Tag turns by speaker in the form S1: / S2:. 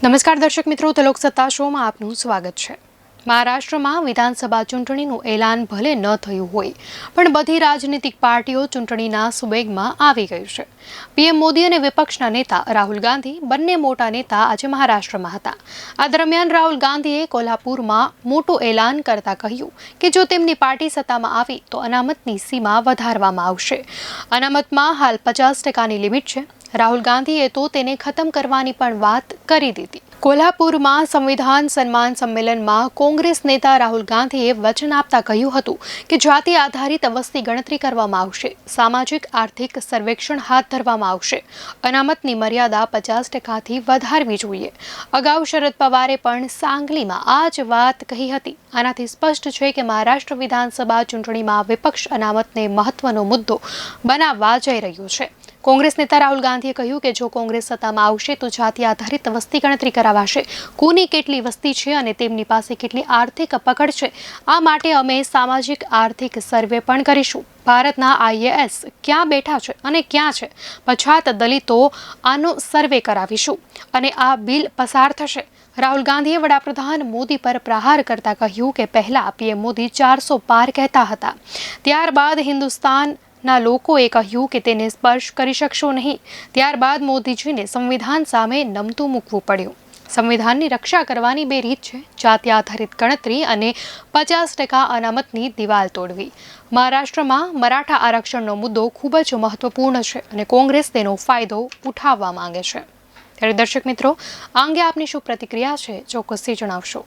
S1: નમસ્કાર દર્શક મિત્રો, તો લોકસત્તા શોમાં આપનું સ્વાગત છે। મહારાષ્ટ્રમાં વિધાનસભા ચૂંટણીનું એલાન ભલે ન થયું હોય, પણ બધી રાજનીતિક પાર્ટીઓ ચૂંટણીના સુબેગમાં આવી ગઈ છે। પીએમ મોદી અને વિપક્ષના નેતા રાહુલ ગાંધી બંને મોટા નેતા આજે મહારાષ્ટ્રમાં હતા। આ દરમિયાન રાહુલ ગાંધીએ કોલ્હાપુરમાં મોટું એલાન કરતા કહ્યું કે જો તેમની પાર્ટી સત્તામાં આવી તો અનામતની સીમા વધારવામાં આવશે। અનામતમાં હાલ 50%ની લિમિટ છે। રાહુલ ગાંધીએ તો તેને ખતમ કરવાની પણ વાત કરી દીધી। કોલ્હાપુરમાં સંવિધાન સન્માન સંમેલનમાં કોંગ્રેસ નેતા રાહુલ ગાંધીએ વચન આપતા કહ્યું હતું કે જાતિ આધારિત વસ્તી ગણતરી કરવામાં આવશે, સામાજિક આર્થિક સર્વેક્ષણ હાથ ધરવામાં આવશે, અનામતની મર્યાદા 50%થી વધારવી જોઈએ। અગાઉ શરદ પવારે પણ સાંગલીમાં આ જ વાત કહી હતી। આનાથી સ્પષ્ટ છે કે મહારાષ્ટ્ર વિધાનસભા ચૂંટણીમાં વિપક્ષ અનામતને મહત્વનો મુદ્દો બનાવવા જઈ રહ્યું છે। કોંગ્રેસ નેતા રાહુલ ગાંધીએ કહ્યું કે જો કોંગ્રેસ સત્તામાં આવશે તો જાતિ આધારિત વસ્તી ગણતરી કરાવાશે, કોની કેટલી વસ્તી છે અને તેમની પાસે કેટલી આર્થિક પકડ છે, આ માટે અમે સામાજિક આર્થિક સર્વે પણ કરીશું। ભારતના આઈએએસ ક્યાં બેઠા છે અને ક્યાં છે, પછાત દલિતો આનો સર્વે કરાવીશું અને આ બિલ પસાર થશે। રાહુલ ગાંધીએ વડાપ્રધાન મોદી પર પ્રહાર કરતા કહ્યું કે પહેલા પીએમ મોદી 400 પાર કહેતા હતા, ત્યારબાદ હિન્દુસ્તાનના લોકોએ કહ્યું કે તેને સ્પર્શ કરી શકશો નહીં, ત્યારબાદ મોદીજીને સંવિધાન સામે નમતું મૂકવું પડ્યું। સંવિધાનની રક્ષા કરવાની બે રીત છે, જાતિ આધારિત ગણતરી અને 50% અનામતની દિવાલ તોડવી। મહારાષ્ટ્રમાં મરાઠા આરક્ષણનો મુદ્દો ખૂબ જ મહત્વપૂર્ણ છે અને કોંગ્રેસ તેનો ફાયદો ઉઠાવવા માંગે છે। ત્યારે દર્શક મિત્રો, આ અંગે આપની શું પ્રતિક્રિયા છે, ચોક્કસથી જણાવશો।